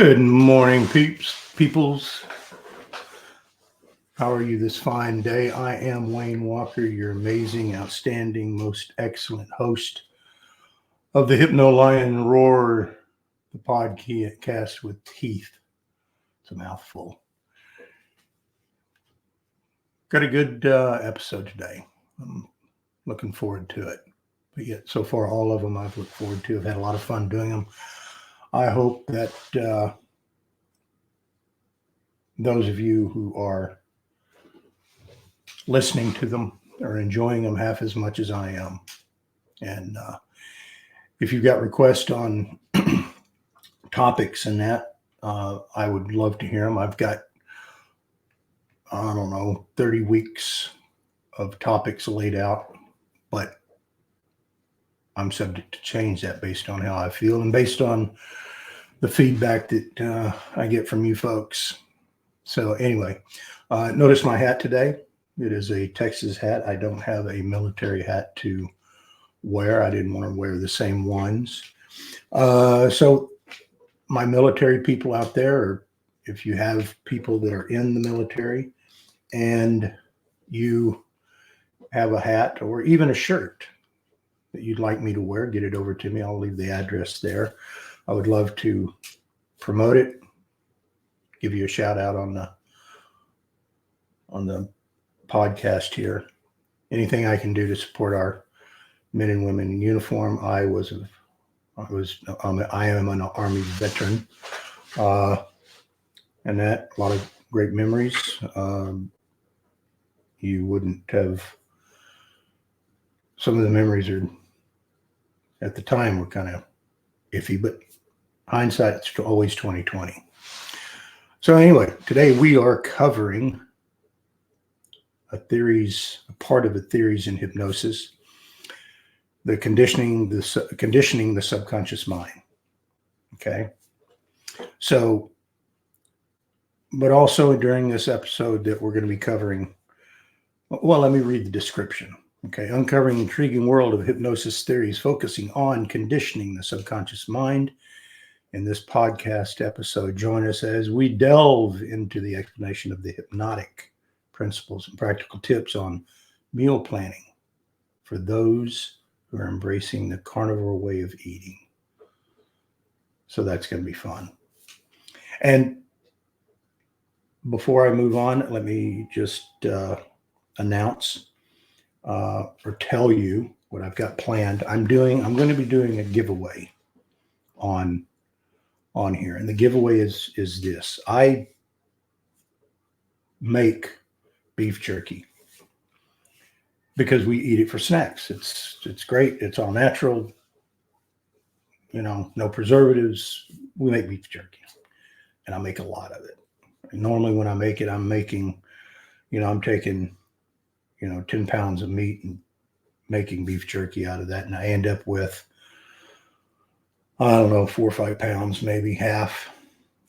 Good morning, peoples. How are you this fine day? I am Wayne Walker, your amazing, outstanding, most excellent host of the Hypno Lion Roar, the podcast with teeth. It's a mouthful. Got a good episode today. I'm looking forward to it. But yet, so far, all of them I've looked forward to. I've had a lot of fun doing them. I hope that those of you who are listening to them are enjoying them half as much as I am. And if you've got requests on topics and that, I would love to hear them. I've got, 30 weeks of topics laid out, but I'm subject to change that based on how I feel and based on the feedback that I get from you folks. So anyway, notice my hat today. It is a Texas hat. I don't have a military hat to wear. I didn't want to wear the same ones. So my military people out there, or if you have people that are in the military and you have a hat or even a shirt that you'd like me to wear, get it over to me. I'll leave the address there. I would love to promote it, give you a shout out on the podcast here. Anything I can do to support our men and women in uniform. I am an Army veteran, and that a lot of great memories. You wouldn't have. Some of the memories are at the time were kind of iffy, but hindsight's always 2020. So anyway, today we are covering a part of the theories in hypnosis, the conditioning the subconscious mind. Okay. So, but also during this episode that we're going to be covering, well, let me read the description. Okay. Uncovering intriguing world of hypnosis theories, focusing on conditioning the subconscious mind. In this podcast episode, join us as we delve into the explanation of the hypnotic principles and practical tips on meal planning for those who are embracing the carnivore way of eating. So that's going to be fun. And before I move on, let me just announce or tell you what I've got planned. I'm going to be doing a giveaway on here. And the giveaway is this. I make beef jerky because we eat it for snacks. It's great. It's all natural. No preservatives. We make beef jerky, and I make a lot of it. And normally when I make it, I'm making, I'm taking, 10 pounds of meat and making beef jerky out of that. And I end up with, 4 or 5 pounds, maybe half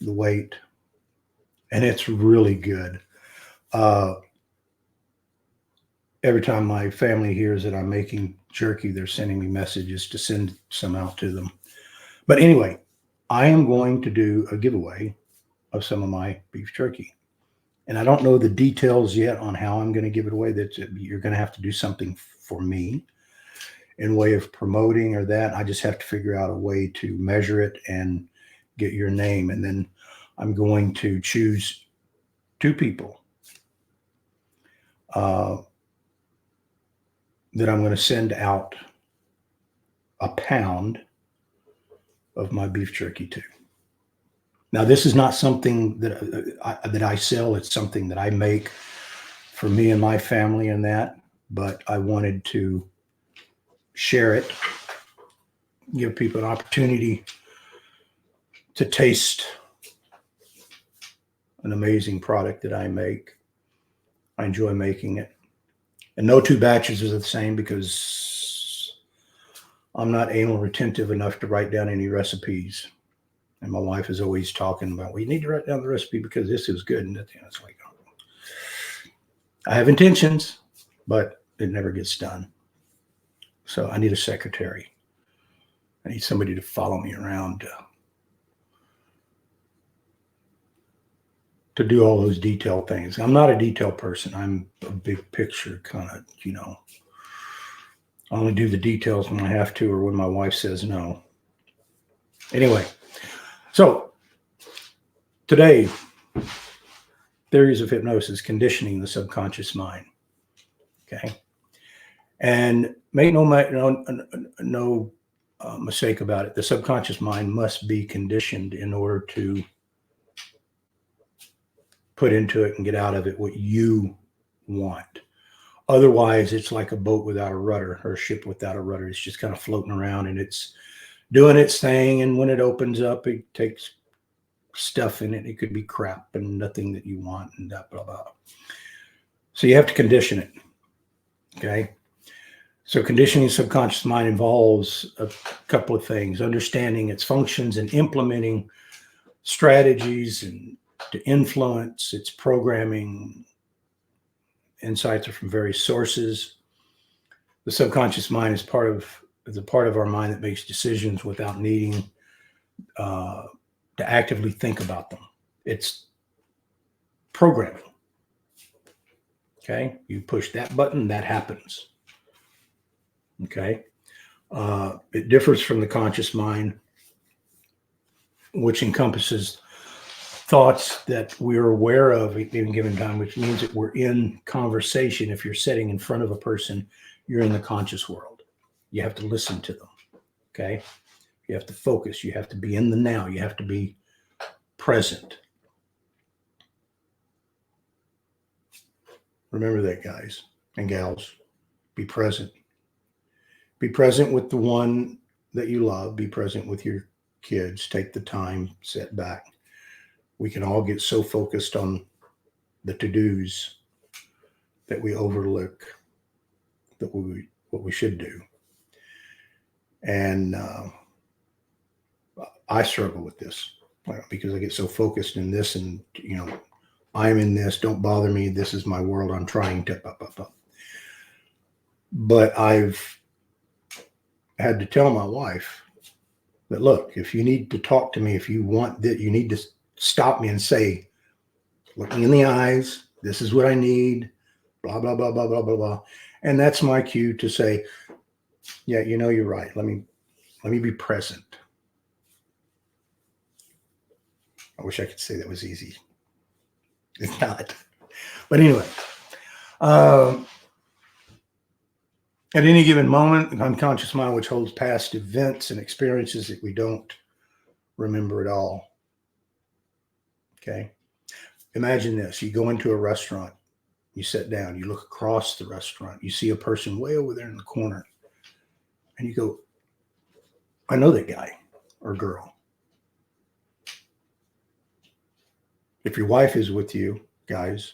the weight. And it's really good. Every time my family hears that I'm making jerky, they're sending me messages to send some out to them. But anyway, I am going to do a giveaway of some of my beef jerky. And I don't know the details yet on how I'm going to give it away. You're going to have to do something for me in way of promoting or that. I just have to figure out a way to measure it and get your name. And then I'm going to choose 2 people that I'm going to send out a pound of my beef jerky to. Now, this is not something that I sell. It's something that I make for me and my family and that. But I wanted to share it, give people an opportunity to taste an amazing product that I make. I enjoy making it. And no 2 batches are the same because I'm not anal retentive enough to write down any recipes. And my wife is always talking about, well, you need to write down the recipe because this is good. And it's like, I have intentions, but it never gets done. So I need a secretary. I need somebody to follow me around to do all those detail things. I'm not a detail person. I'm a big picture kind of, I only do the details when I have to or when my wife says no. Anyway, so today, theories of hypnosis, conditioning the subconscious mind. Okay. And make no mistake about it. The subconscious mind must be conditioned in order to put into it and get out of it what you want. Otherwise, it's like a boat without a rudder or a ship without a rudder. It's just kind of floating around and it's doing its thing. And when it opens up, it takes stuff in it. It could be crap and nothing that you want and blah, blah, blah. So you have to condition it. Okay. So conditioning the subconscious mind involves a couple of things: understanding its functions and implementing strategies and to influence its programming. Insights are from various sources. The subconscious mind is a part of our mind that makes decisions without needing to actively think about them. It's programming. Okay, you push that button, that happens. Okay, it differs from the conscious mind, which encompasses thoughts that we're aware of at any given time, which means that we're in conversation. If you're sitting in front of a person, you're in the conscious world. You have to listen to them. Okay, you have to focus. You have to be in the now. You have to be present. Remember that, guys and gals. Be present. Be present with the one that you love. Be present with your kids. Take the time, sit back. We can all get so focused on the to-dos that we overlook what we should do. And I struggle with this because I get so focused in this and, I'm in this, don't bother me. This is my world. I'm trying to, but I've had to tell my wife that, look, if you need to talk to me, if you want that, you need to stop me and say, look me in the eyes. This is what I need. Blah, blah, blah, blah, blah, blah, blah. And that's my cue to say, yeah, you're right. Let me be present. I wish I could say that was easy. It's not. But anyway, at any given moment, the unconscious mind, which holds past events and experiences that we don't remember at all. Okay. Imagine this. You go into a restaurant, you sit down, you look across the restaurant, you see a person way over there in the corner, and you go, I know that guy or girl. If your wife is with you, guys,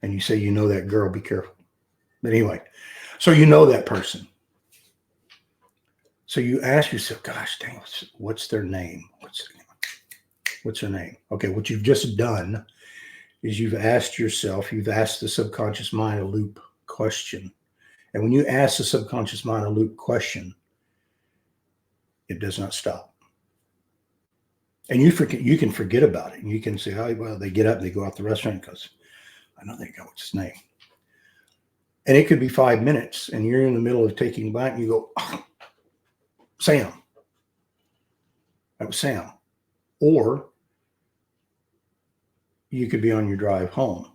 and you say you know that girl, be careful. But anyway, so you know that person. So you ask yourself, gosh, dang, what's their name? What's her name? Okay, what you've just done is you've asked the subconscious mind a loop question. And when you ask the subconscious mind a loop question, it does not stop. And you can forget about it. And you can say, oh, well, they get up and they go out the restaurant and goes, I know that guy, what's his name? And it could be 5 minutes and you're in the middle of taking a bite and you go, oh, Sam. That was Sam. Or you could be on your drive home,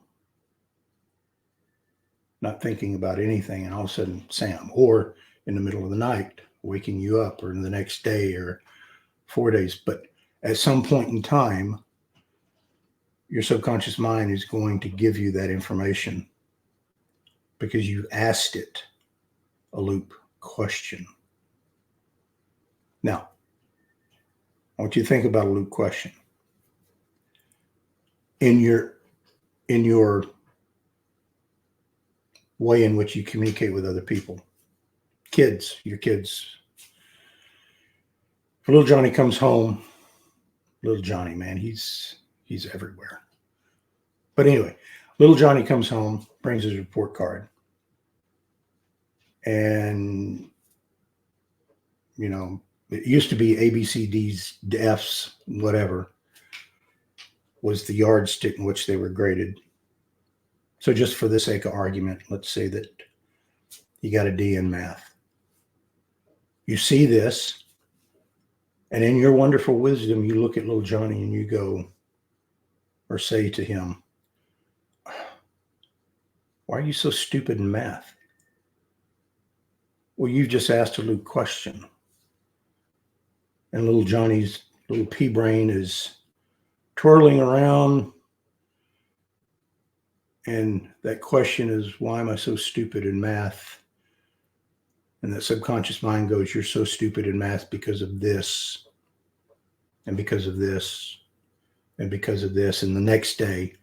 not thinking about anything, and all of a sudden, Sam. Or in the middle of the night, waking you up, or in the next day, or 4 days. But at some point in time, your subconscious mind is going to give you that information because you asked it a loop question. Now, I want you to think about a loop question. In your way in which you communicate with other people, your kids. If little Johnny comes home, little Johnny, man, he's everywhere. But anyway, little Johnny comes home, brings his report card, and it used to be A, B, C, D's, F's, whatever. was the yardstick in which they were graded. So just for the sake of argument, let's say that you got a D in math. You see this, and in your wonderful wisdom, you look at little Johnny and you go, or say to him, why are you so stupid in math? Well, you've just asked a little question. And little Johnny's little pea brain is twirling around. And that question is, why am I so stupid in math? And that subconscious mind goes, you're so stupid in math because of this, and because of this, and because of this. And the next day,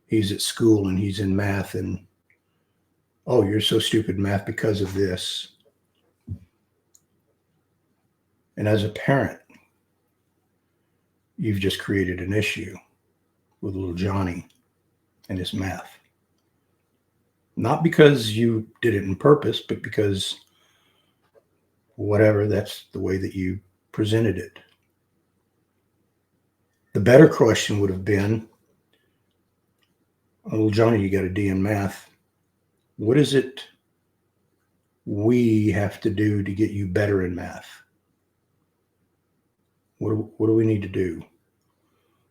he's at school and he's in math, and oh, you're so stupid in math because of this. And as a parent, you've just created an issue with little Johnny and his math. Not because you did it on purpose, but because whatever, that's the way that you presented it. The better question would have been, oh, little Johnny, you got a D in math. What is it we have to do to get you better in math? What do we need to do?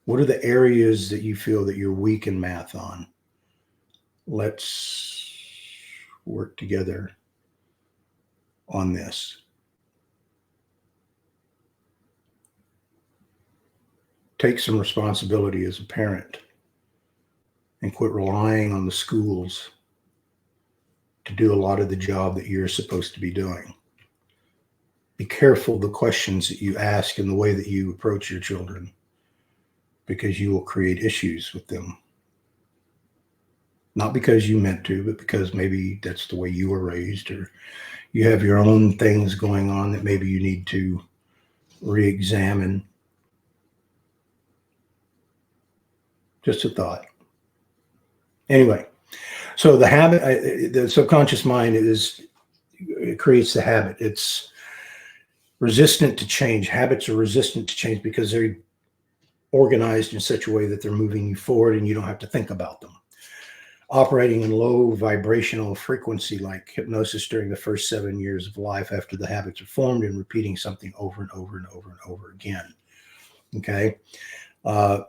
What are the areas that you feel that you're weak in math on? Let's work together on this. Take some responsibility as a parent and quit relying on the schools to do a lot of the job that you're supposed to be doing. Be careful the questions that you ask and the way that you approach your children, because you will create issues with them. Not because you meant to, but because maybe that's the way you were raised, or you have your own things going on that maybe you need to re-examine. Just a thought. Anyway, so the habit, the subconscious mind it creates the habit. It's resistant to change. Habits are resistant to change because they're organized in such a way that they're moving you forward and you don't have to think about them. Operating in low vibrational frequency, like hypnosis during the first 7 years of life after the habits are formed, and repeating something over and over and over and over again. Okay.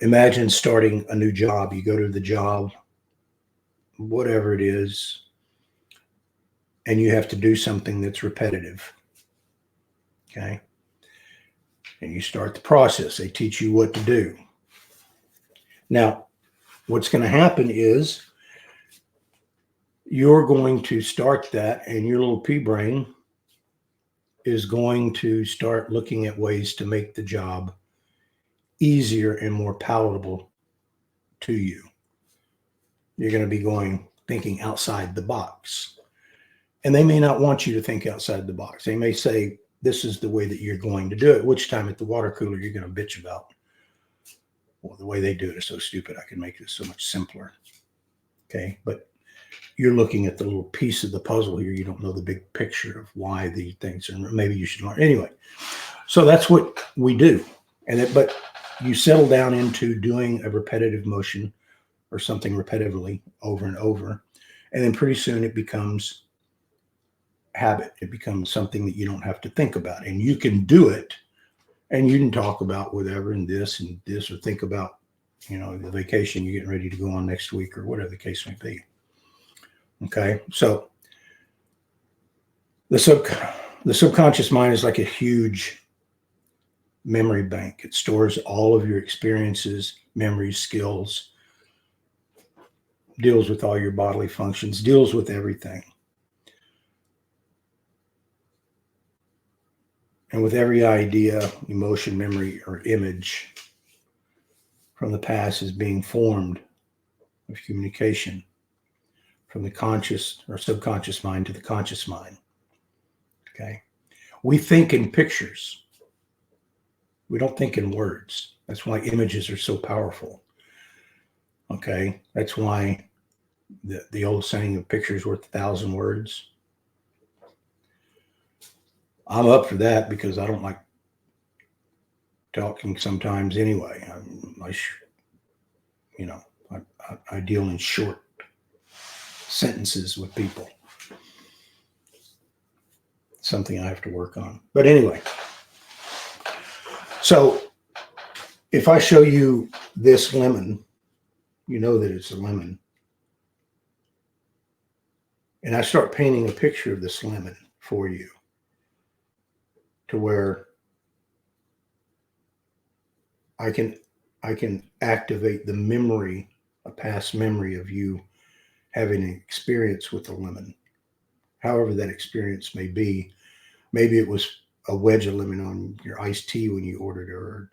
Imagine starting a new job. You go to the job, whatever it is, and you have to do something that's repetitive. Okay. And you start the process. They teach you what to do. Now, what's going to happen is you're going to start that, and your little pea brain is going to start looking at ways to make the job easier and more palatable to you. You're going to be thinking outside the box. And they may not want you to think outside the box. They may say, this is the way that you're going to do it, which time at the water cooler you're going to bitch about, well, the way they do it is so stupid. I can make this so much simpler. Okay. But you're looking at the little piece of the puzzle here. You don't know the big picture of why these things are. Maybe you should learn. Anyway, so that's what we do. But you settle down into doing a repetitive motion or something repetitively over and over. And then pretty soon it becomes habit. It becomes something that you don't have to think about. And you can do it, and you can talk about whatever and this, or think about, the vacation you're getting ready to go on next week, or whatever the case may be. Okay. So the subconscious mind is like a huge memory bank. It stores all of your experiences, memories, skills, deals with all your bodily functions, deals with everything. And with every idea, emotion, memory, or image from the past is being formed of communication from the conscious or subconscious mind to the conscious mind. Okay. We think in pictures. We don't think in words. That's why images are so powerful. Okay. That's why the old saying, of pictures worth 1,000 words. I'm up for that because I don't like talking sometimes anyway. I deal in short sentences with people. Something I have to work on. But anyway, so if I show you this lemon, you know that it's a lemon. And I start painting a picture of this lemon for you to where I can activate the memory, a past memory of you having an experience with a lemon, however that experience may be. Maybe it was a wedge of lemon on your iced tea when you ordered it, or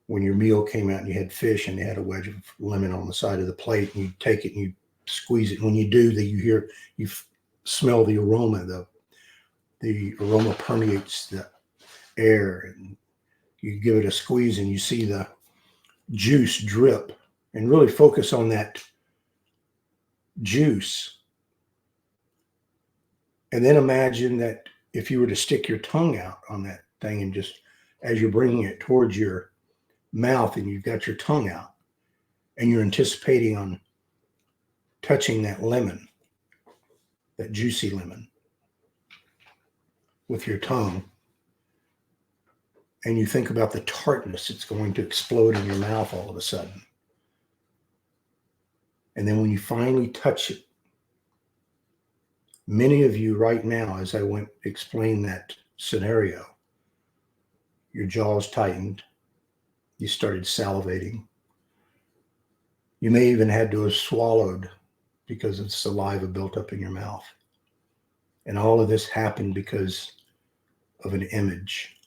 when your meal came out and you had fish and you had a wedge of lemon on the side of the plate, and you take it and you squeeze it. When you do that, you smell the aroma. The aroma permeates the air, and you give it a squeeze and you see the juice drip, and really focus on that juice. And then imagine that if you were to stick your tongue out on that thing, and just as you're bringing it towards your mouth and you've got your tongue out and you're anticipating on touching that lemon, that juicy lemon, with your tongue, and you think about the tartness it's going to explode in your mouth all of a sudden. And then when you finally touch it, many of you right now, as I explain that scenario, your jaws tightened, you started salivating. You may even had to have swallowed because of saliva built up in your mouth. And all of this happened because of an image.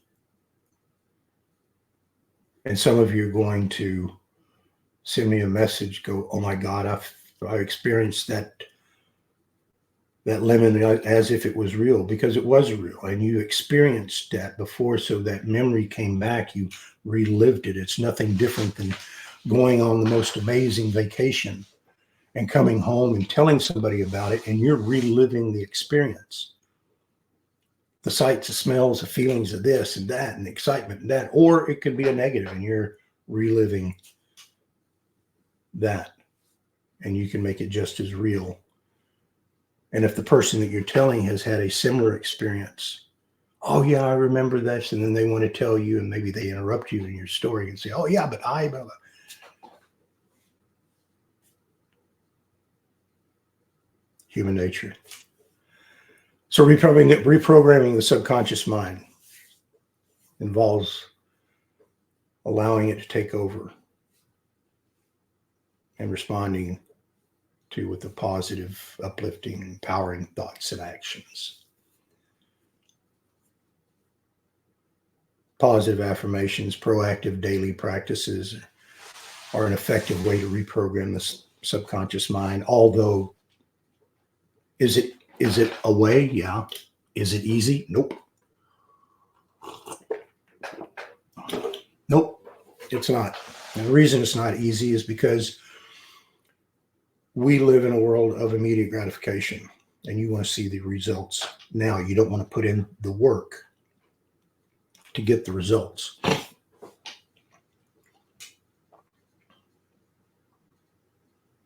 And some of you are going to send me a message, go, oh my God, I experienced that lemon as if it was real, because it was real. And you experienced that before, so that memory came back, you relived it. It's nothing different than going on the most amazing vacation and coming home and telling somebody about it, and you're reliving the experience. The sights, the smells, the feelings of this and that, and the excitement and that. Or it could be a negative, and you're reliving that, and you can make it just as real. And if the person that you're telling has had a similar experience, oh yeah, I remember this, and then they want to tell you, and maybe they interrupt you in your story and say, oh yeah, but blah, blah. Human nature. So reprogramming the subconscious mind involves allowing it to take over and responding to with the positive, uplifting, empowering thoughts and actions. Positive affirmations, proactive daily practices are an effective way to reprogram the subconscious mind. Although, is it a way? Yeah. Is it easy? Nope. Nope, it's not. And the reason it's not easy is because we live in a world of immediate gratification, and you want to see the results now. You don't want to put in the work to get the results.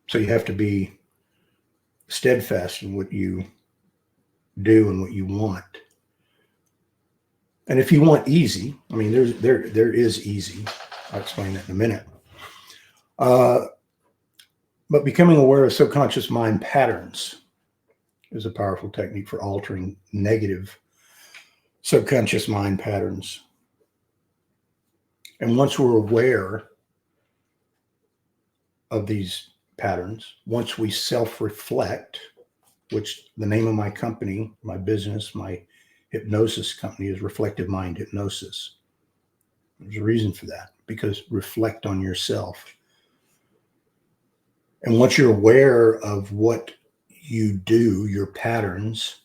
So you have to be steadfast in what you do and what you want. And if you want easy, I mean, there is easy. I'll explain that in a minute. But becoming aware of subconscious mind patterns is a powerful technique for altering negative subconscious mind patterns. And once we're aware of these patterns, once we self-reflect, which the name of my company, my business, my hypnosis company is Reflective Mind Hypnosis. There's a reason for that, because reflect on yourself. And once you're aware of what you do, your patterns,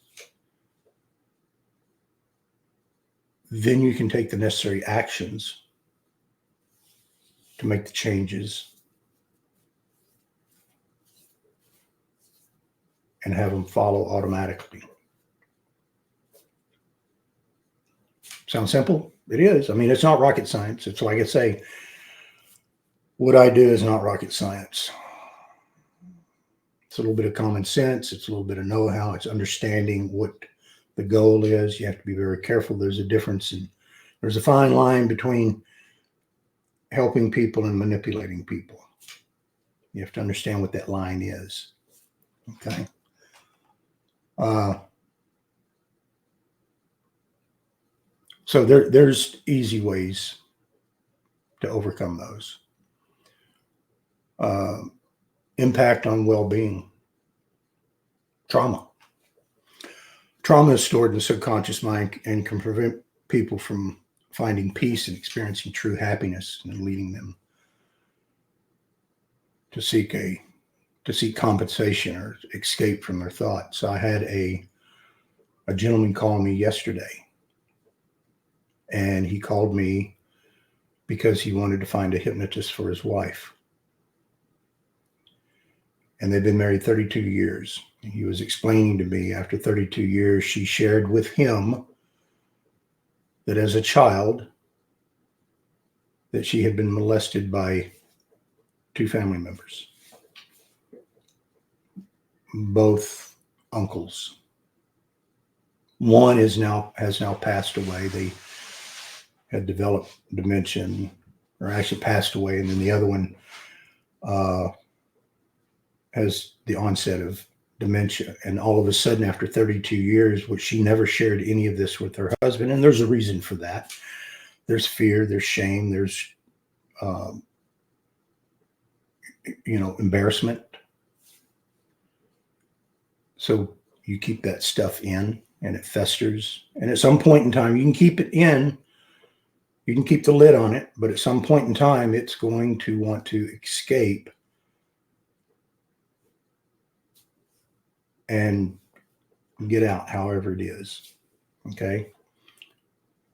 then you can take the necessary actions to make the changes and have them follow automatically. Sound simple? It is. I mean, it's not rocket science. It's like I say, What I do is not rocket science. It's a little bit of common sense. It's a little bit of know-how. It's understanding what the goal is. You have to be very careful. There's a fine line between helping people and manipulating people. You have to understand what that line is. Okay. So there's easy ways to overcome those. Impact on well-being. Trauma. Trauma is stored in the subconscious mind and can prevent people from finding peace and experiencing true happiness, and leading them to seek compensation or escape from their thoughts. I had a gentleman call me yesterday, and he called me because he wanted to find a hypnotist for his wife. And they've been married 32 years. He was explaining to me, after 32 years, she shared with him that as a child, that she had been molested by 2 family members, both uncles. One has now passed away. They had developed dementia, or actually passed away, and then the other one has the onset of dementia. And all of a sudden, after 32 years, which she never shared any of this with her husband, and there's a reason for that. There's fear, there's shame, there's embarrassment. So you keep that stuff in, and it festers. And at some point in time, you can keep it in. You can keep the lid on it, but at some point in time, it's going to want to escape and get out, however it is. Okay.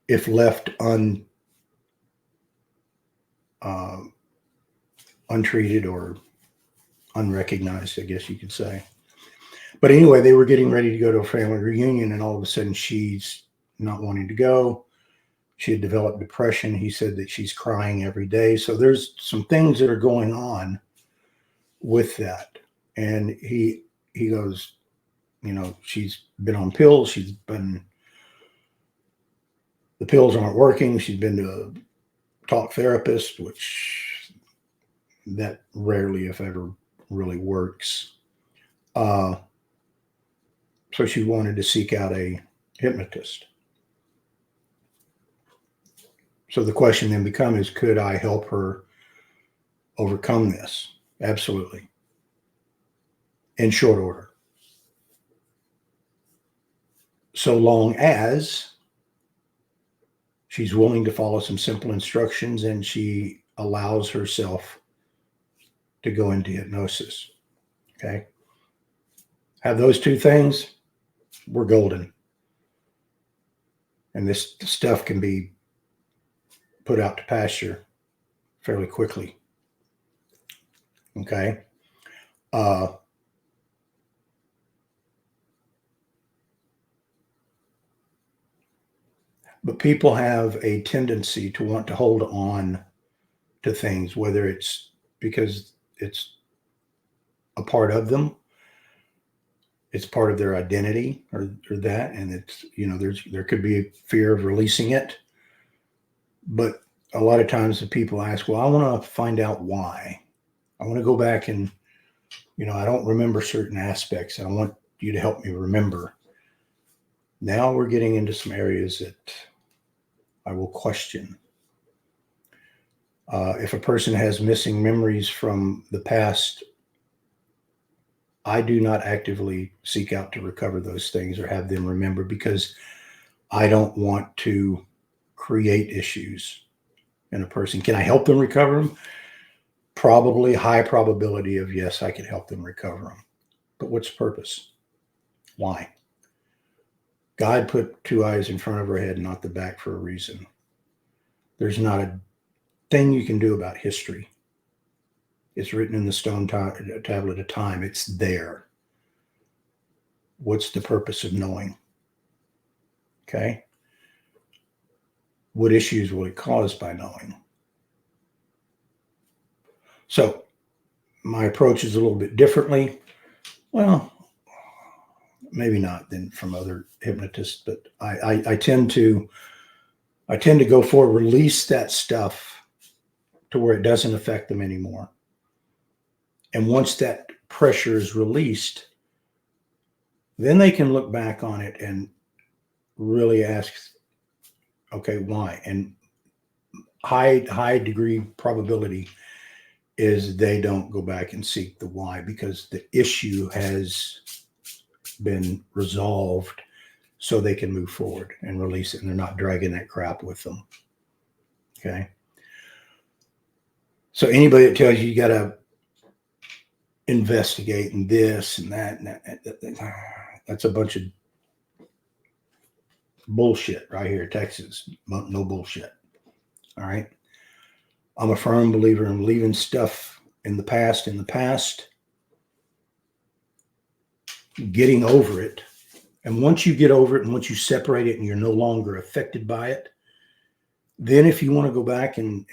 If left untreated or unrecognized, I guess you could say. But anyway, they were getting ready to go to a family reunion, and all of a sudden she's not wanting to go. She had developed depression. He said that she's crying every day. So there's some things that are going on with that. And he goes, she's been on pills. The pills aren't working. She's been to a talk therapist, which that rarely, if ever, really works. So she wanted to seek out a hypnotist. So the question then becomes, could I help her overcome this? Absolutely. In short order. So long as she's willing to follow some simple instructions and she allows herself to go into hypnosis. Okay. Have those 2 things, we're golden. And this stuff can be put out to pasture fairly quickly. Okay. But people have a tendency to want to hold on to things, whether it's because it's a part of them, it's part of their identity, or that, and it's, there could be a fear of releasing it. But a lot of times the people ask, well, I want to find out why. I want to go back and, I don't remember certain aspects. I want you to help me remember. Now we're getting into some areas that I will question. If a person has missing memories from the past, I do not actively seek out to recover those things or have them remember, because I don't want to create issues in a person. Can I help them recover them? Probably. High probability of yes, I can help them recover them. But what's the purpose? Why? God put 2 eyes in front of her head, not the back, for a reason. There's not a thing you can do about history. It's written in the stone tablet of time. It's there. What's the purpose of knowing? Okay. What issues will it cause by knowing? So my approach is a little bit differently. Well, maybe not than from other hypnotists, but I tend to go forward, release that stuff to where it doesn't affect them anymore. And once that pressure is released, then they can look back on it and really ask, okay, why? And high degree probability is they don't go back and seek the why, because the issue has been resolved, so they can move forward and release it, and they're not dragging that crap with them. Okay. So anybody that tells you got to investigate and this and that, that's a bunch of bullshit right here, Texas. No bullshit. All right. I'm a firm believer in leaving stuff in the past, getting over it. And once you get over it and once you separate it and you're no longer affected by it, then if you want to go back and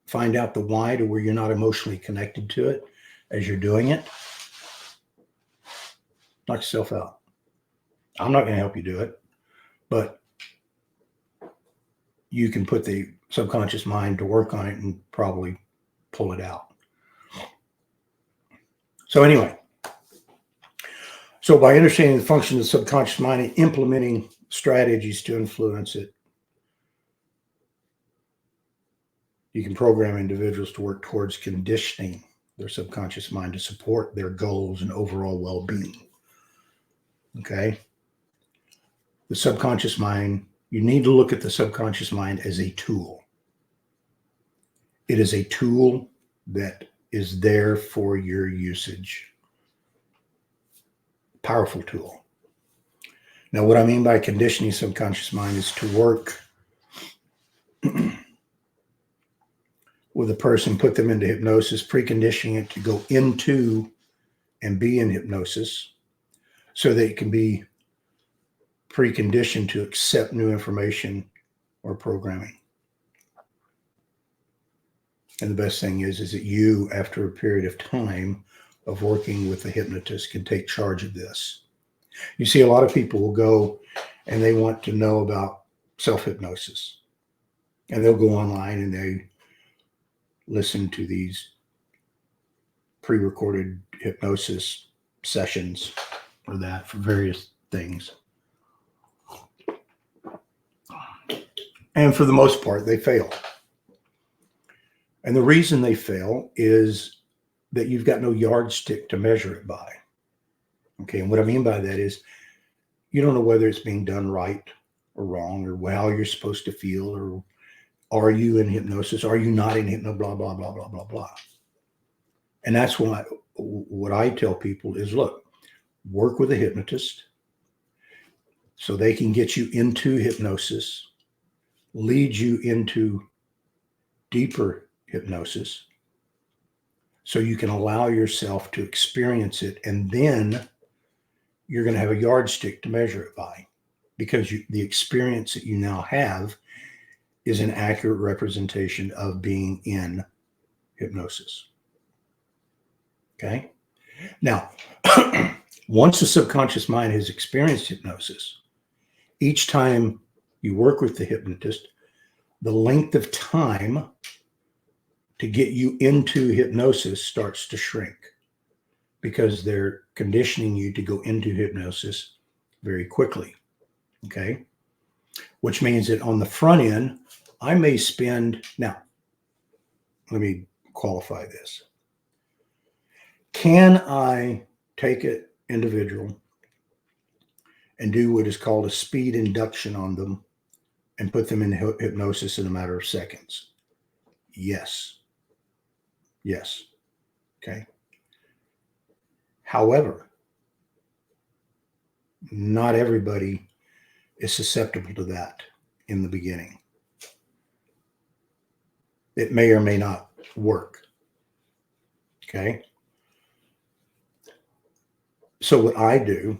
find out the why to where you're not emotionally connected to it as you're doing it, knock yourself out. I'm not going to help you do it, but you can put the subconscious mind to work on it and probably pull it out. So anyway, so by understanding the function of the subconscious mind and implementing strategies to influence it, you can program individuals to work towards conditioning their subconscious mind to support their goals and overall well-being. Okay? The subconscious mind, you need to look at the subconscious mind as a tool. It is a tool that is there for your usage. Powerful tool. Now, what I mean by conditioning subconscious mind is to work with a person, put them into hypnosis, preconditioning it to go into and be in hypnosis so that it can be preconditioned to accept new information or programming. And the best thing is that you, after a period of time of working with the hypnotist, can take charge of this. You see, a lot of people will go and they want to know about self-hypnosis. And they'll go online and they listen to these pre-recorded hypnosis sessions or that for various things. And for the most part, they fail. And the reason they fail is that you've got no yardstick to measure it by. Okay, and what I mean by that is you don't know whether it's being done right or wrong, or how you're supposed to feel, or are you in hypnosis? Are you not in hypnosis? Blah, blah, blah, blah, blah, blah. And that's what I tell people is, look, work with a hypnotist so they can get you into hypnosis, lead you into deeper hypnosis so you can allow yourself to experience it, and then you're going to have a yardstick to measure it by, because the experience that you now have is an accurate representation of being in hypnosis. Okay? Now, once the subconscious mind has experienced hypnosis, each time you work with the hypnotist, the length of time to get you into hypnosis starts to shrink, because they're conditioning you to go into hypnosis very quickly. Okay? Which means that on the front end, I may spend, now, let me qualify this. Can I take an individual and do what is called a speed induction on them and put them in hypnosis in a matter of seconds? Yes. Yes. Okay. However, not everybody is susceptible to that in the beginning. It may or may not work. Okay. So what I do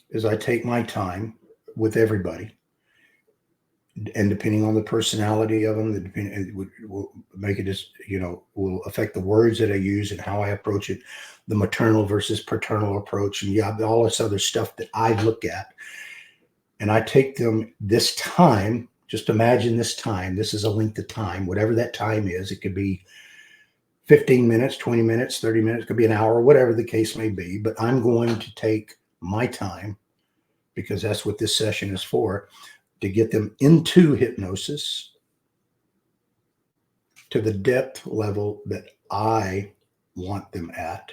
is I take my time with everybody. And depending on the personality of them, it will make it just, will affect the words that I use and how I approach it, the maternal versus paternal approach, and all this other stuff that I look at. And I take them this time, just imagine this time, this is a length of time, whatever that time is. It could be 15 minutes, 20 minutes, 30 minutes, it could be an hour, whatever the case may be. But I'm going to take my time, because that's what this session is for, to get them into hypnosis to the depth level that I want them at.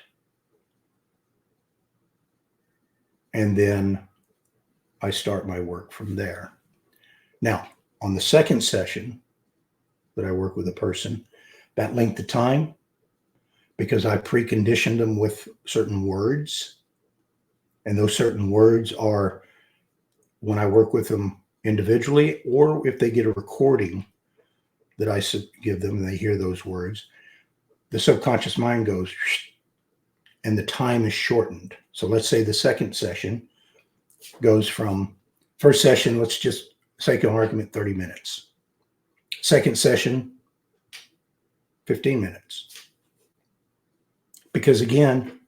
And then I start my work from there. Now, on the second session that I work with a person, that length of time, because I preconditioned them with certain words, and those certain words are, when I work with them individually, or if they get a recording that I give them and they hear those words, the subconscious mind goes, and the time is shortened. So let's say the second session goes from first session, let's just sake of argument, 30 minutes. Second session, 15 minutes. Because again,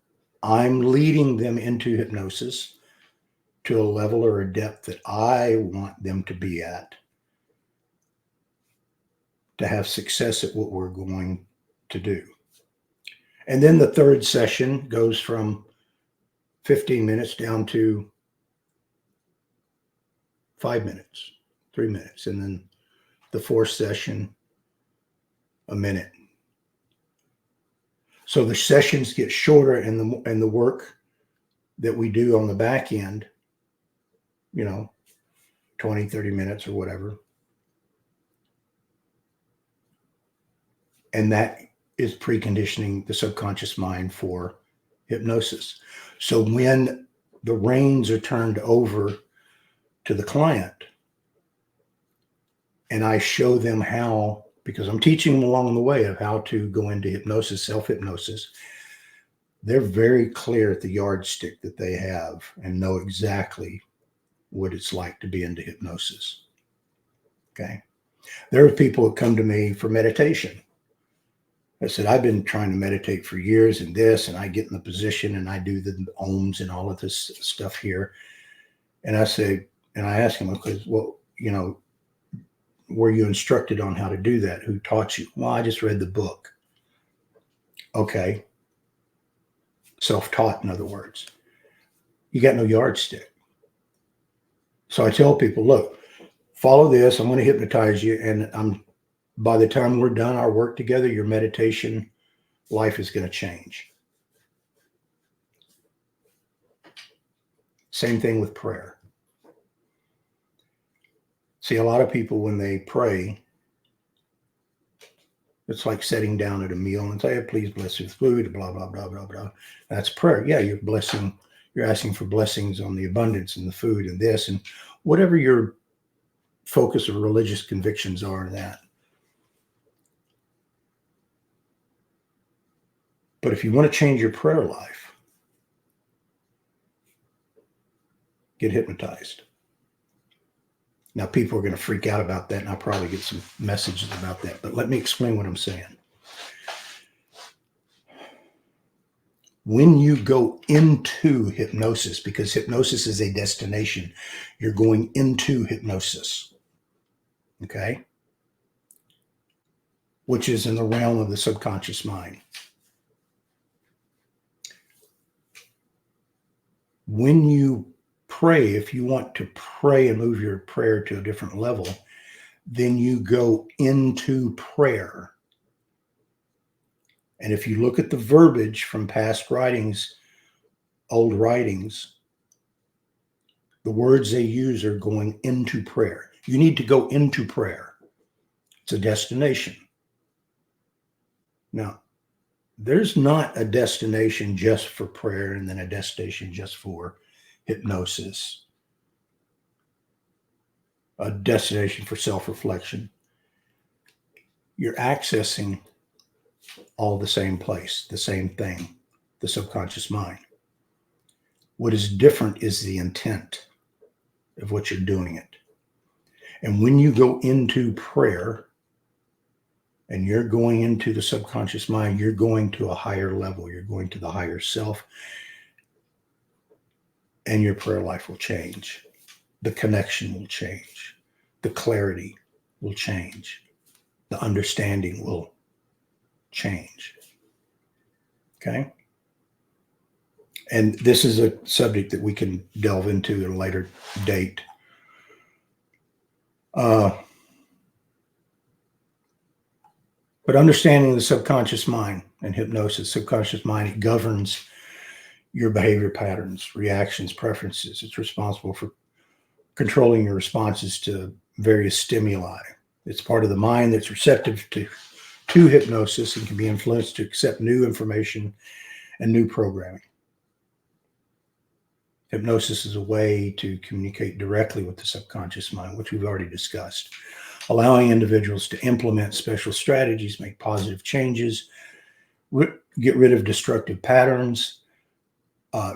I'm leading them into hypnosis to a level or a depth that I want them to be at, to have success at what we're going to do. And then the third session goes from 15 minutes down to 5 minutes, 3 minutes. And then the fourth session, a minute. So the sessions get shorter, and the work that we do on the back end, 20, 30 minutes or whatever. And that is preconditioning the subconscious mind for hypnosis. So when the reins are turned over to the client, and I show them how, because I'm teaching them along the way of how to go into hypnosis, self-hypnosis, they're very clear at the yardstick that they have and know exactly what it's like to be into hypnosis. Okay. There are people who come to me for meditation. I said, I've been trying to meditate for years and I get in the position and I do the ohms and all of this stuff here. And I say, and I ask him, because, well, were you instructed on how to do that? Who taught you? Well, I just read the book. Okay. Self-taught, in other words. You got no yardstick. So I tell people, look, follow this. I'm going to hypnotize you. And by the time we're done our work together, your meditation life is going to change. Same thing with prayer. See, a lot of people, when they pray, it's like sitting down at a meal and say, please bless with food, blah, blah, blah, blah, blah. That's prayer. Yeah, you're asking for blessings on the abundance and the food and this and whatever your focus or religious convictions are in that. But if you want to change your prayer life, get hypnotized. Now, people are going to freak out about that, and I'll probably get some messages about that. But let me explain what I'm saying. When you go into hypnosis, because hypnosis is a destination, you're going into hypnosis, okay? Which is in the realm of the subconscious mind. When you pray, if you want to pray and move your prayer to a different level, then you go into prayer. And if you look at the verbiage from past writings, old writings, the words they use are going into prayer. You need to go into prayer. It's a destination. Now, there's not a destination just for prayer and then a destination just for hypnosis, a destination for self-reflection. You're accessing all the same place, the same thing, the subconscious mind. What is different is the intent of what you're doing it. And when you go into prayer and you're going into the subconscious mind, you're going to a higher level. You're going to the higher self, and your prayer life will change. The connection will change. The clarity will change. The understanding will change. Okay? And this is a subject that we can delve into at a later date. But understanding the subconscious mind and hypnosis, subconscious mind, it governs your behavior patterns, reactions, preferences. It's responsible for controlling your responses to various stimuli. It's part of the mind that's receptive to hypnosis and can be influenced to accept new information and new programming. Hypnosis is a way to communicate directly with the subconscious mind, which we've already discussed, allowing individuals to implement special strategies, make positive changes, get rid of destructive patterns,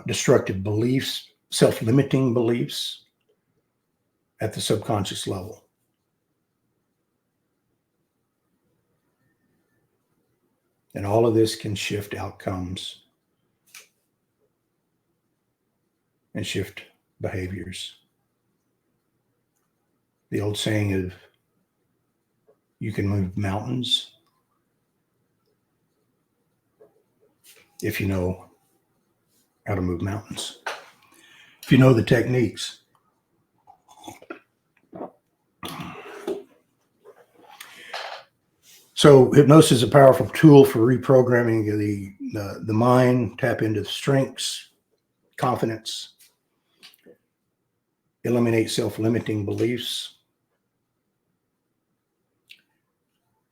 destructive beliefs, self-limiting beliefs at the subconscious level. And all of this can shift outcomes and shift behaviors. The old saying of you can move mountains if you know how to move mountains, if you know the techniques. So hypnosis is a powerful tool for reprogramming the mind, tap into the strengths, confidence, eliminate self-limiting beliefs.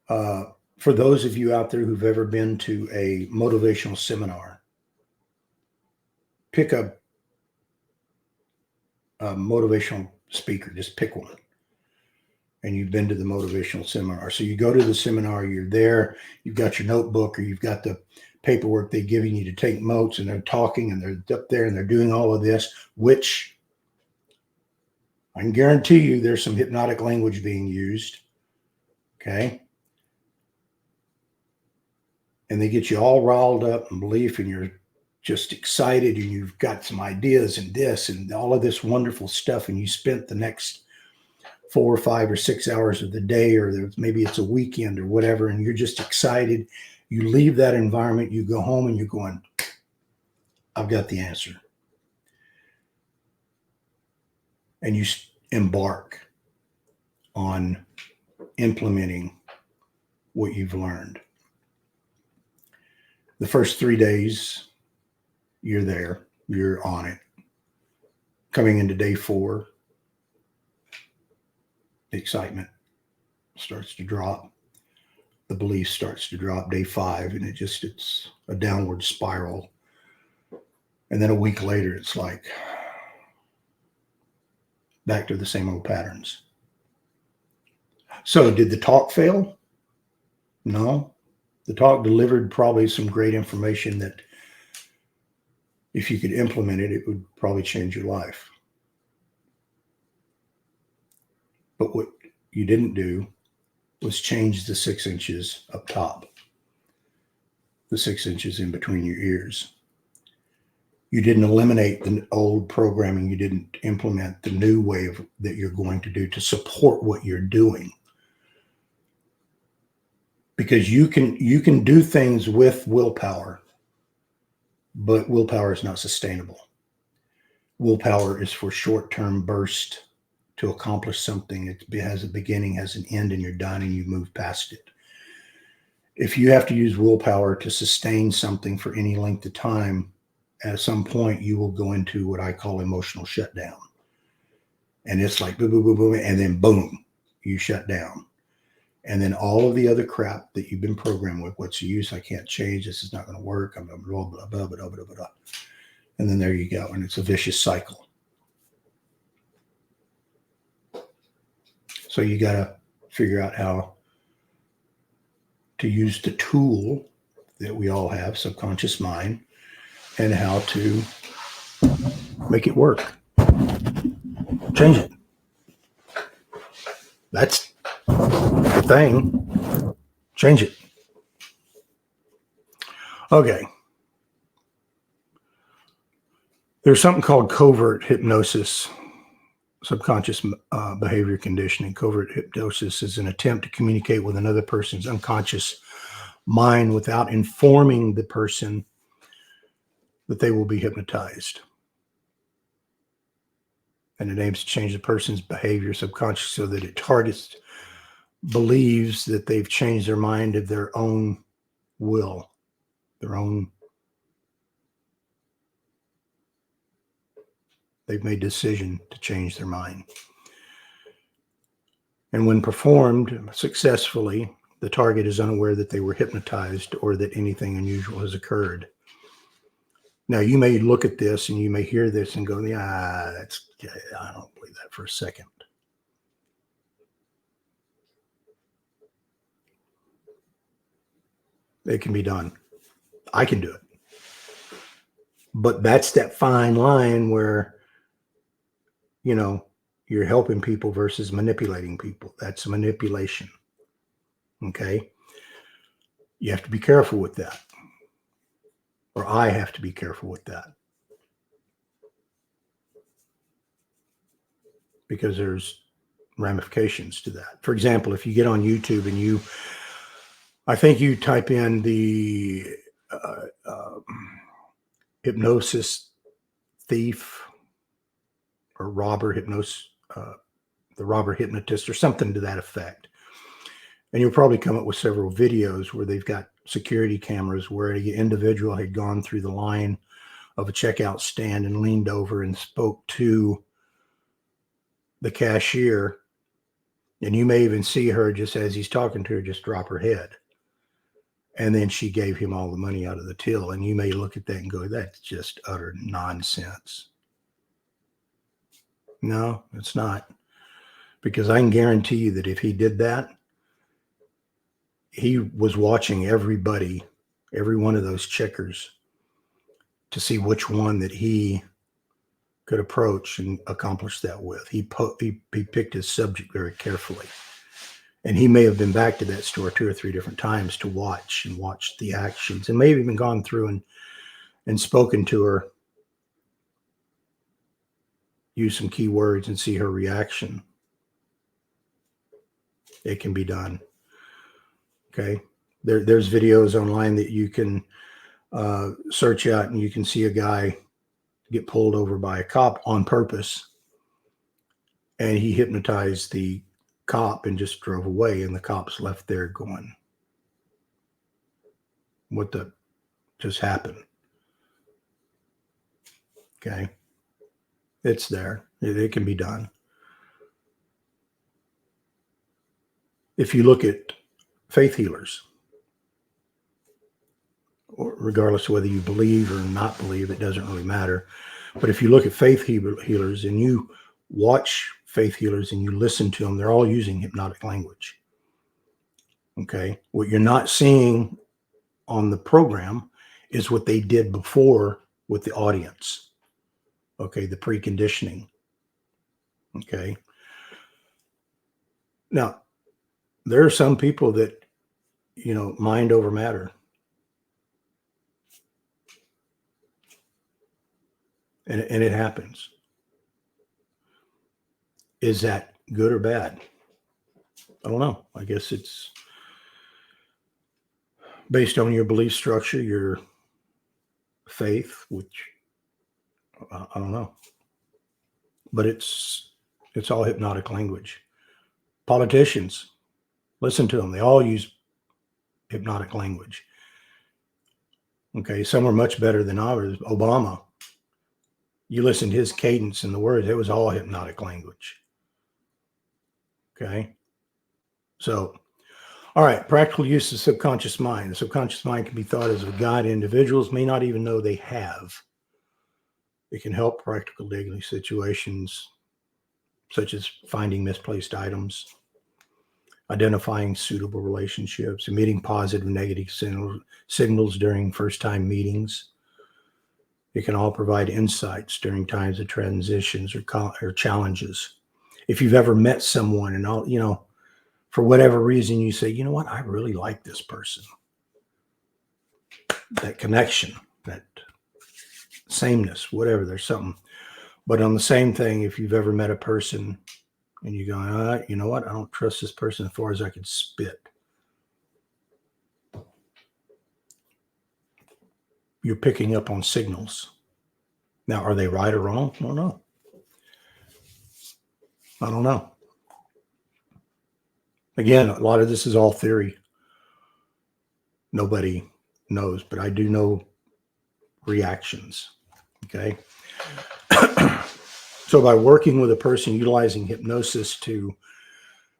For those of you out there who've ever been to a motivational seminar, pick a motivational speaker, just pick one. And you've been to the motivational seminar. So you go to the seminar, you're there, you've got your notebook or you've got the paperwork they're giving you to take notes, and they're talking and they're up there and they're doing all of this, which I can guarantee you there's some hypnotic language being used. Okay. And they get you all riled up and belief, and you're just excited and you've got some ideas and this and all of this wonderful stuff. And you spent the next 4 or 5 or 6 hours of the day, or maybe it's a weekend or whatever, and you're just excited. You leave that environment, you go home and you're going, I've got the answer. And you embark on implementing what you've learned. The first 3 days, you're there, you're on it. Coming into day 4, the excitement starts to drop. The belief starts to drop. Day 5, and it's a downward spiral. And then a week later, it's like back to the same old patterns. So did the talk fail? No. The talk delivered probably some great information that if you could implement it, it would probably change your life. But what you didn't do was change the 6 inches up top, the 6 inches in between your ears. You didn't eliminate the old programming. You didn't implement the new way that you're going to do to support what you're doing. Because you can do things with willpower, but willpower is not sustainable. Willpower is for short-term bursts to accomplish something. It has a beginning, has an end, and you're done and you move past it. If you have to use willpower to sustain something for any length of time, at some point you will go into what I call emotional shutdown. And it's like boom, boom, boom, boom, and then boom, you shut down. And then all of the other crap that you've been programmed with, what's the use? I can't change. This is not going to work. I'm blah, blah, blah, blah, blah, blah, blah. And then there you go. And it's a vicious cycle. So you got to figure out how to use the tool that we all have, subconscious mind, and how to make it work. Change it. That's the thing. Change it. Okay. There's something called covert hypnosis, subconscious behavior conditioning. Covert hypnosis is an attempt to communicate with another person's unconscious mind without informing the person that they will be hypnotized. And it aims to change the person's behavior subconscious so that it targets, believes that they've changed their mind of their own will, their own, they've made a decision to change their mind. And when performed successfully, the target is unaware that they were hypnotized or that anything unusual has occurred. Now, you may look at this and you may hear this and go, yeah, I don't believe that for a second. It can be done. I can do it. But that's that fine line where, you're helping people versus manipulating people. That's manipulation. Okay? You have to be careful with that. Or I have to be careful with that. Because there's ramifications to that. For example, if you get on YouTube and I think you type in the hypnosis thief or robber hypnosis, the robber hypnotist or something to that effect. And you'll probably come up with several videos where they've got security cameras where an individual had gone through the line of a checkout stand and leaned over and spoke to the cashier. And you may even see her, just as he's talking to her, just drop her head. And then she gave him all the money out of the till. And you may look at that and go, that's just utter nonsense. No, it's not. Because I can guarantee you that if he did that, he was watching everybody, every one of those checkers, to see which one that he could approach and accomplish that with. He picked his subject very carefully. And he may have been back to that store 2 or 3 different times to watch the actions, and may have even gone through and spoken to her, use some key words and see her reaction. It can be done. Okay. There's videos online that you can search out, and you can see a guy get pulled over by a cop on purpose. And he hypnotized the cop and just drove away. And the cop's left there going, what the just happened? Okay. It's there. It can be done. If you look at faith healers, or regardless of whether you believe or not believe, it doesn't really matter. But if you look at faith healers and you watch faith healers and you listen to them, they're all using hypnotic language. Okay. What you're not seeing on the program is what they did before with the audience. Okay. The preconditioning. Okay. Now, there are some people that, mind over matter. And it happens. Is that good or bad? I don't know. I guess it's based on your belief structure, your faith, which I don't know. But it's all hypnotic language. Politicians, listen to them. They all use hypnotic language. Okay, some are much better than others. Obama, you listen to his cadence and the words, it was all hypnotic language. Okay, so, all right, practical use of the subconscious mind. The subconscious mind can be thought as a guide individuals may not even know they have. It can help practical daily situations, such as finding misplaced items, identifying suitable relationships, emitting positive and negative signals during first-time meetings. It can all provide insights during times of transitions or challenges. if you've ever met someone and all, for whatever reason, you say, you know what, I really like this person. That connection, that sameness, whatever, there's something. But on the same thing, if you've ever met a person and you go, you know what, I don't trust this person as far as I can spit. You're picking up on signals. Now, are they right or wrong? I don't know. I don't know. Again, a lot of this is all theory. Nobody knows, but I do know reactions. Okay. So by working with a person utilizing hypnosis to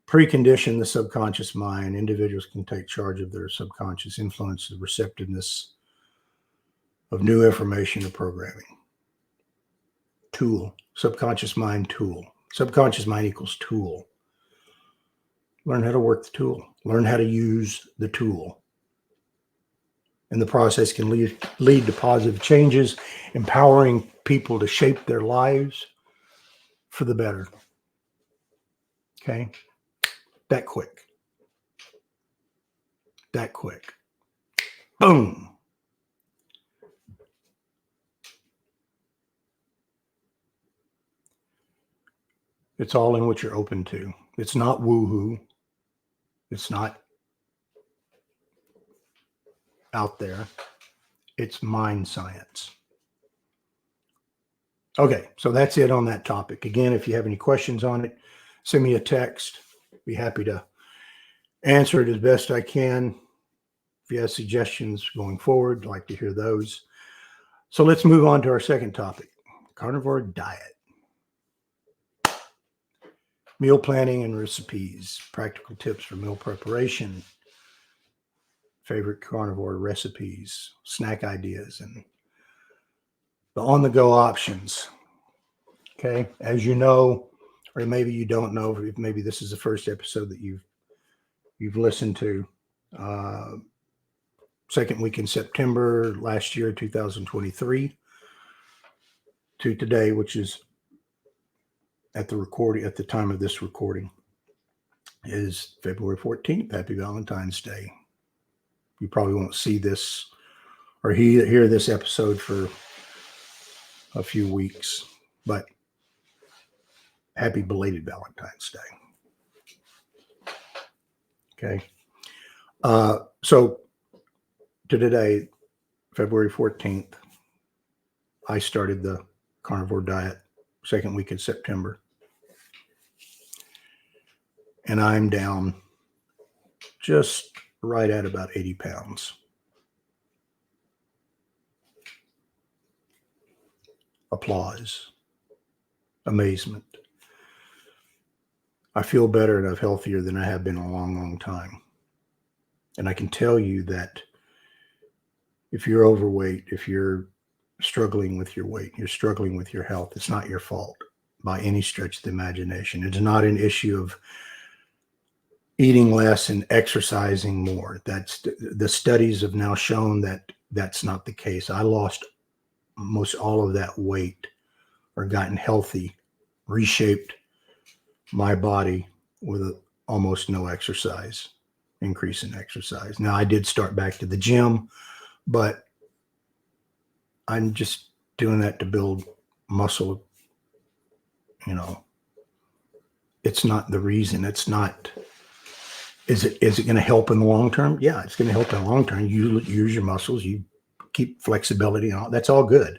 precondition the subconscious mind, individuals can take charge of their subconscious, influence the receptiveness of new information and programming. Tool, subconscious mind tool. Subconscious mind equals tool. Learn how to work the tool. Learn how to use the tool. And the process can lead to positive changes, empowering people to shape their lives for the better. Okay? That quick. That quick. Boom. It's all in what you're open to. It's not woo-hoo. It's not out there. It's mind science. Okay, so that's it on that topic. Again, if you have any questions on it, send me a text. Be happy to answer it as best I can. If you have suggestions going forward, I'd like to hear those. So let's move on to our second topic, carnivore diet. Meal planning and recipes, practical tips for meal preparation, favorite carnivore recipes, snack ideas, and the on-the-go options. Okay, as you know, or maybe you don't know, maybe this is the first episode that you've listened to. Second week in September last year, 2023, to today, which is at the time of this recording, is February 14th. Happy Valentine's Day. You probably won't see this or hear this episode for a few weeks, but happy belated Valentine's Day. Okay. So to today, February 14th, I started the carnivore diet second week in September. And I'm down just right at about 80 pounds. Applause. Amazement. I feel better and I'm healthier than I have been in a long, long time. And I can tell you that if you're overweight, if you're struggling with your weight, you're struggling with your health, it's not your fault by any stretch of the imagination. It's not an issue of eating less and exercising more. That's the studies have now shown that that's not the case. I lost most all of that weight or gotten healthy, reshaped my body with almost no exercise, increase in exercise. Now I did start back to the gym, but I'm just doing that to build muscle. It's not the reason. It's not. Is it going to help in the long term? Yeah, it's going to help in the long term. You use your muscles, you keep flexibility and all. That's all good.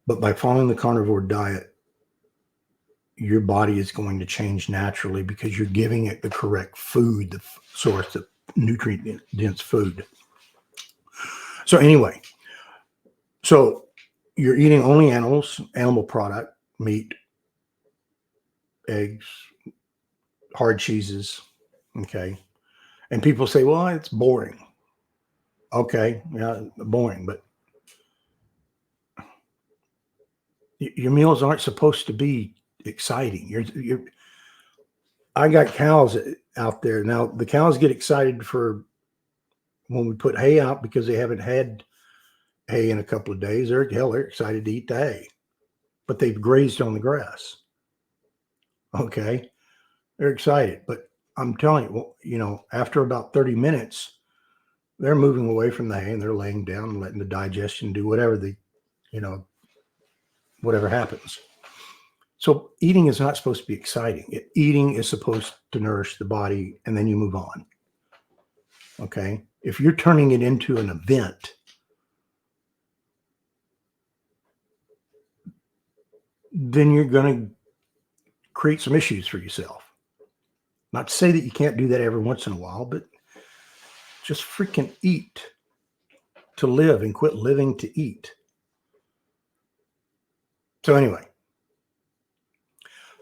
But by following the carnivore diet, your body is going to change naturally because you're giving it the correct food, the source of nutrient-dense food. So anyway, so you're eating only animal product, meat, eggs, hard cheeses, okay? And people say, well, it's boring. Okay, yeah, boring, but your meals aren't supposed to be exciting. I got cows out there. Now, the cows get excited for when we put hay out because they haven't had hay in a couple of days. They're excited to eat the hay, but they've grazed on the grass. Okay. They're excited. But I'm telling you, well, you know, after about 30 minutes, they're moving away from the hay and they're laying down and letting the digestion do whatever you know, whatever happens. So eating is not supposed to be exciting. Eating is supposed to nourish the body and then you move on. Okay. If you're turning it into an event, then you're going to create some issues for yourself. Not to say that you can't do that every once in a while, but just freaking eat to live and quit living to eat. So anyway,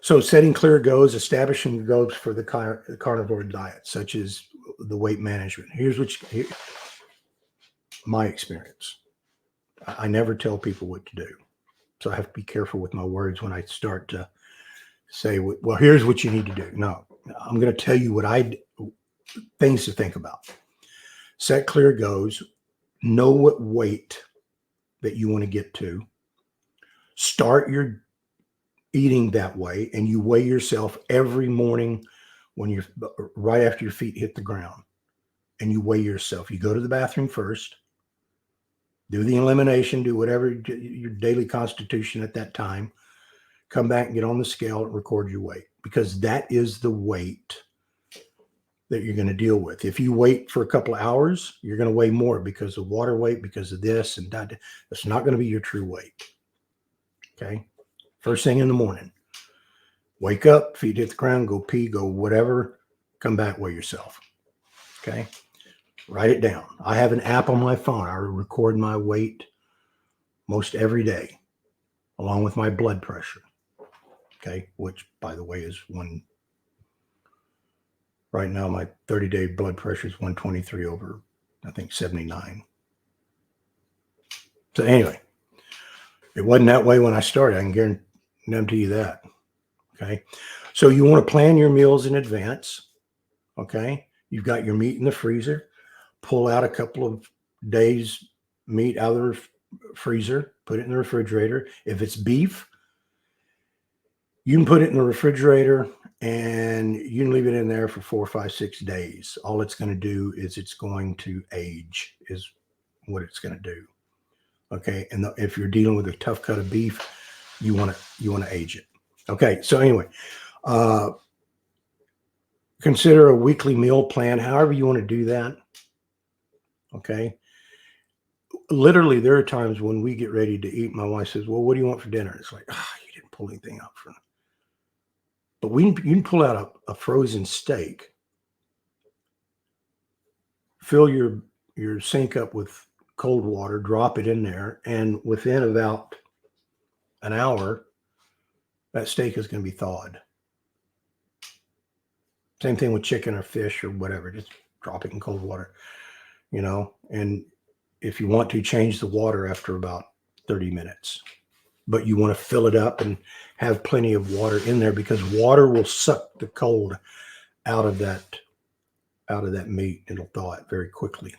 so setting clear goals, establishing goals for the carnivore diet, such as the weight management. Here's my experience. I never tell people what to do. So I have to be careful with my words when I start to say, well, here's what you need to do. No, I'm going to tell you things to think about. Set clear goals. Know what weight that you want to get to. Start your eating that way, and you weigh yourself every morning when you're right after your feet hit the ground, and you weigh yourself. You go to the bathroom first, do the elimination, do whatever your daily constitution at that time, come back and get on the scale and record your weight, because that is the weight that you're going to deal with. If you wait for a couple of hours, you're going to weigh more because of water weight, because of this and that. That's not going to be your true weight. Okay. First thing in the morning, wake up, feet hit the ground, go pee, go whatever, come back, weigh yourself. Okay. Write it down. I have an app on my phone. I record my weight most every day, along with my blood pressure. Okay. Which, by the way, is right now, my 30-day blood pressure is 123 over, I think, 79. So anyway, it wasn't that way when I started. I can guarantee you that. Okay. So you want to plan your meals in advance. Okay. You've got your meat in the freezer. Pull out a couple of days meat out of the freezer, put it in the refrigerator. If it's beef, you can put it in the refrigerator and you can leave it in there for 4, 5, 6 days. All it's going to do is it's going to age, is what it's going to do. Okay. And if you're dealing with a tough cut of beef, you want to age it. Okay. So anyway, consider a weekly meal plan, however you want to do that. Okay. Literally, there are times when we get ready to eat. My wife says, well, what do you want for dinner? It's like, you didn't pull anything out for me. But you can pull out a frozen steak, fill your sink up with cold water, drop it in there, and within about an hour, that steak is going to be thawed. Same thing with chicken or fish or whatever. Just drop it in cold water, and if you want to, change the water after about 30 minutes. But you want to fill it up and have plenty of water in there, because water will suck the cold out of that meat. It'll thaw it very quickly.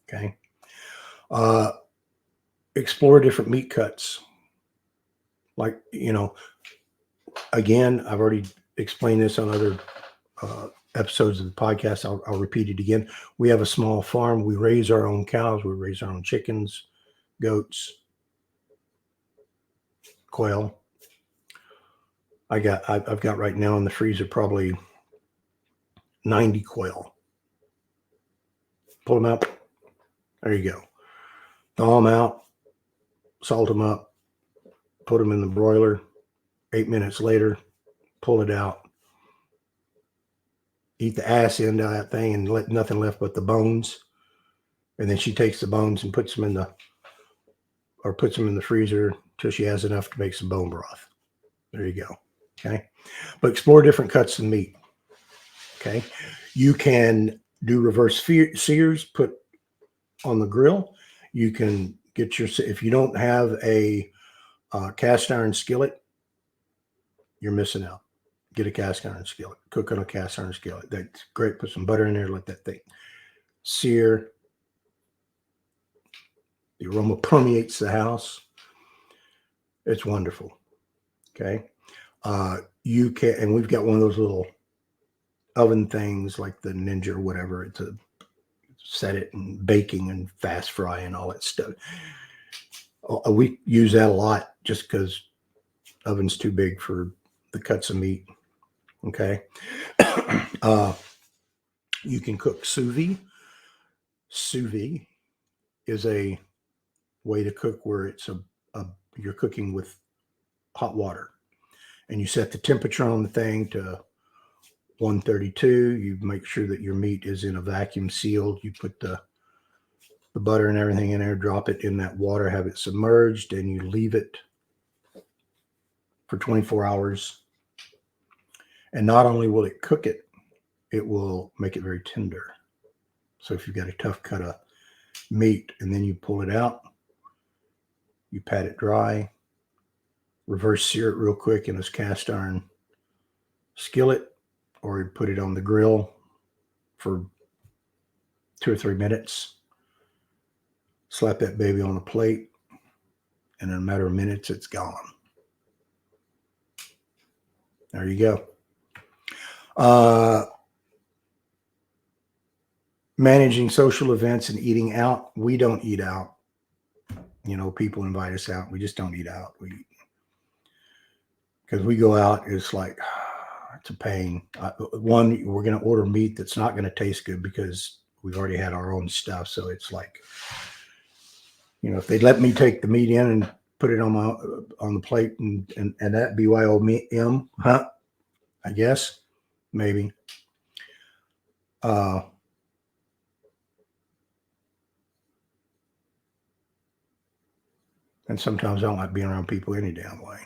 Okay. Explore different meat cuts. Like, again, I've already explained this on other episodes of the podcast. I'll repeat it again. We have a small farm. We raise our own cows. We raise our own chickens, goats, quail. I've got right now in the freezer probably 90 quail. Pull them out. There you go. Thaw them out, salt them up, put them in the broiler. 8 minutes later, pull it out. Eat the ass end of that thing and let nothing left but the bones. And then she takes the bones and puts them in the freezer till she has enough to make some bone broth. There you go. Okay. But explore different cuts of meat. Okay. You can do reverse sears, put on the grill. You can if you don't have a cast iron skillet, you're missing out. Get a cast iron skillet. Cook on a cast iron skillet. That's great. Put some butter in there. Let that thing sear. The aroma permeates the house. It's wonderful. Okay. you can, and we've got one of those little oven things like the Ninja or whatever. It's a set it and baking and fast fry and all that stuff. We use that a lot just because oven's too big for the cuts of meat. Okay. You can cook sous vide. Sous vide is a way to cook where it's you're cooking with hot water, and you set the temperature on the thing to 132. You make sure that your meat is in a vacuum sealed. You put the butter and everything in there, drop it in that water, have it submerged, and you leave it for 24 hours. And not only will it cook it, it will make it very tender. So if you've got a tough cut of meat and then you pull it out, you pat it dry, reverse sear it real quick in this cast iron skillet, or you put it on the grill for 2 or 3 minutes, slap that baby on a plate, and in a matter of minutes, it's gone. There you go. Managing social events and eating out. We don't eat out. People invite us out. We just don't eat out. Because we go out, it's like, it's a pain. One, we're going to order meat that's not going to taste good because we've already had our own stuff. So it's like, if they let me take the meat in and put it on the plate and that BYOM, I guess, maybe. And sometimes I don't like being around people any damn way.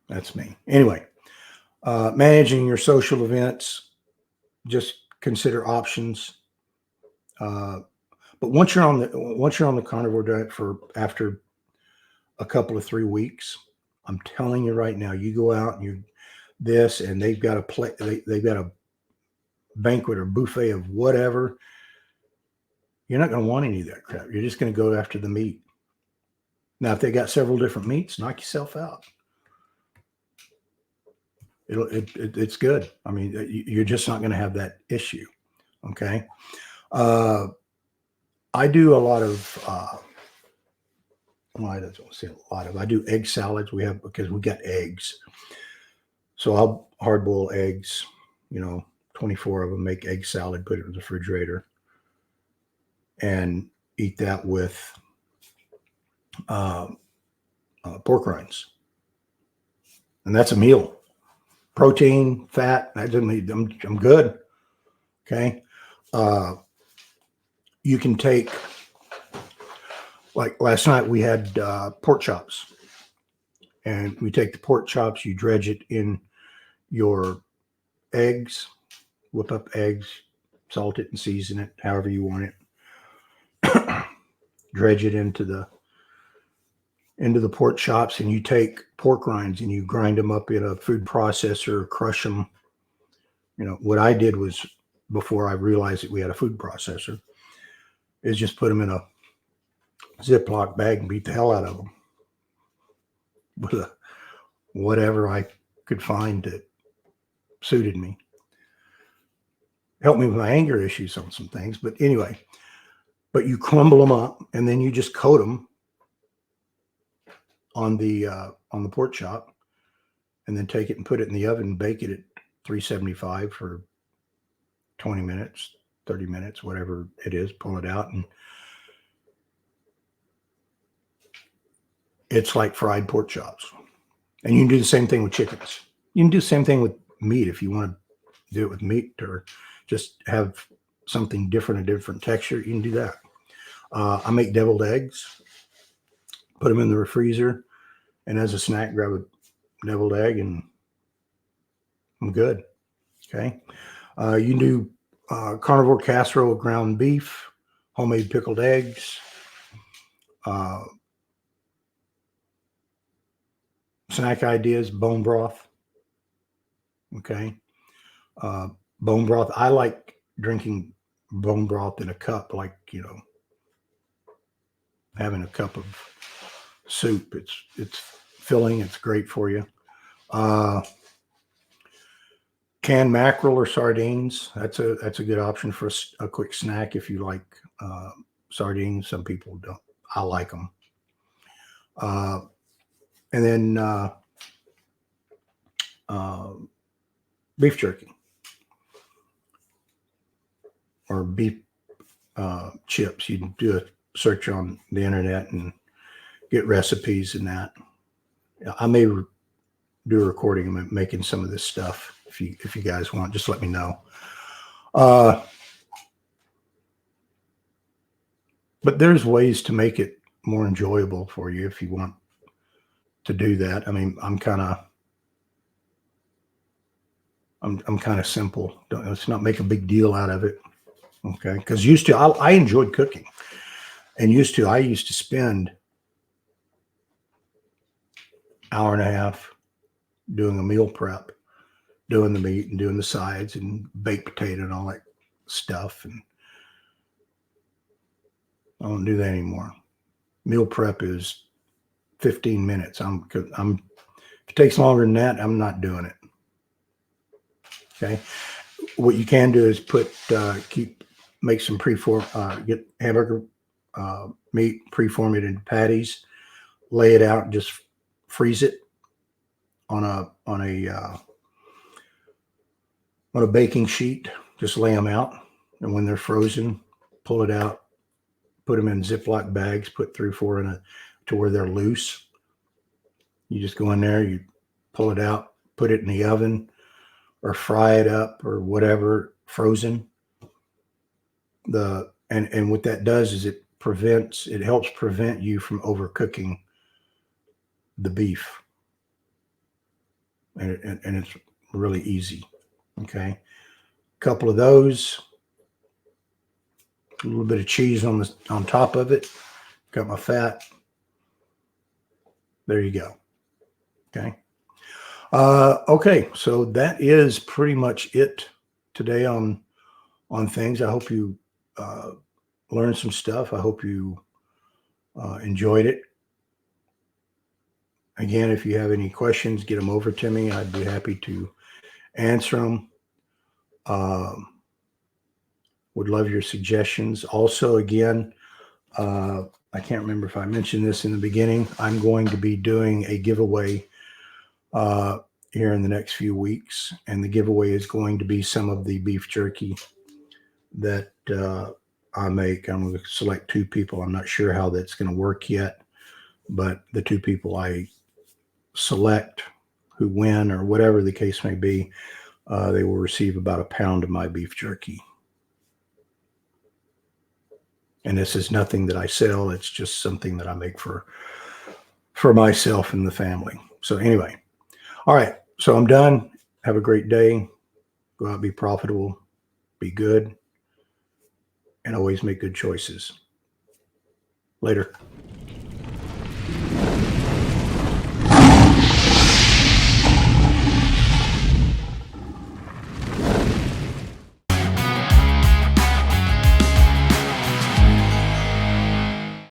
That's me. Anyway, managing your social events, just consider options. But once you're on the carnivore diet for after a couple of 3 weeks, I'm telling you right now, you go out and and they've got they've got a banquet or buffet of whatever. You're not going to want any of that crap. You're just going to go after the meat. Now, if they got several different meats, knock yourself out. It's good. I mean, you're just not going to have that issue. Okay. I do a lot of, I don't say a lot of, I do egg salads. Because we got eggs. So I'll hard boil eggs, 24 of them, make egg salad, put it in the refrigerator, and eat that with pork rinds. And that's a meal. Protein, fat, I'm good. Okay. You can take, like last night we had pork chops, and we take the pork chops, you dredge it in your eggs, whip up eggs, salt it and season it however you want it. Dredge it into the pork chops, and you take pork rinds and you grind them up in a food processor, crush them. What I did was, before I realized that we had a food processor, is just put them in a Ziploc bag and beat the hell out of them with whatever I could find that suited me. Helped me with my anger issues on some things, but anyway. But you crumble them up, and then you just coat them on the pork chop, and then take it and put it in the oven and bake it at 375 for 20 minutes, 30 minutes, whatever it is. Pull it out, and it's like fried pork chops. And you can do the same thing with chickens. You can do the same thing with meat if you want to do it with meat, or just have something different, a different texture. You can do that. I make deviled eggs, put them in the freezer, and as a snack, grab a deviled egg, and I'm good. Okay. You can do carnivore casserole with ground beef, homemade pickled eggs, snack ideas, bone broth. Okay. Bone broth. I like drinking bone broth in a cup, like, having a cup of soup. It's filling. It's great for you. Canned mackerel or sardines. That's a good option for a quick snack if you like sardines. Some people don't. I like them. And then beef jerky or beef chips. You can do a search on the internet and get recipes and that. I may do a recording of making some of this stuff if you guys want. Just let me know. But there's ways to make it more enjoyable for you if you want to do that. I mean, I'm kind of simple. Let's not make a big deal out of it. Okay. Because I enjoyed cooking, and I used to spend hour and a half doing a meal prep, doing the meat and doing the sides and baked potato and all that stuff. And I don't do that anymore. Meal prep is 15 minutes. If it takes longer than that, I'm not doing it. Okay. What you can do is make some get hamburger meat, preform it into patties, lay it out, and just freeze it on a baking sheet. Just lay them out, and when they're frozen, pull it out, put them in Ziploc bags, put 3 or 4 to where they're loose. You just go in there, you pull it out, put it in the oven, or fry it up or whatever, frozen. And what that does is it helps prevent you from overcooking the beef. And it's really easy. Okay. A couple of those, a little bit of cheese on top of it. Got my fat. There you go. Okay. Okay. So that is pretty much it today on things. I hope you learned some stuff. I hope you enjoyed it. Again, if you have any questions, get them over to me. I'd be happy to answer them. Would love your suggestions. Also, again, I can't remember if I mentioned this in the beginning. I'm going to be doing a giveaway here in the next few weeks. And the giveaway is going to be some of the beef jerky that I make. I'm going to select 2 people. I'm not sure how that's going to work yet, but the 2 people I select who win, or whatever the case may be, they will receive about a pound of my beef jerky. And this is nothing that I sell. It's just something that I make for myself and the family. So anyway, all right. So I'm done. Have a great day. Go out, be profitable, be good, and always make good choices. Later.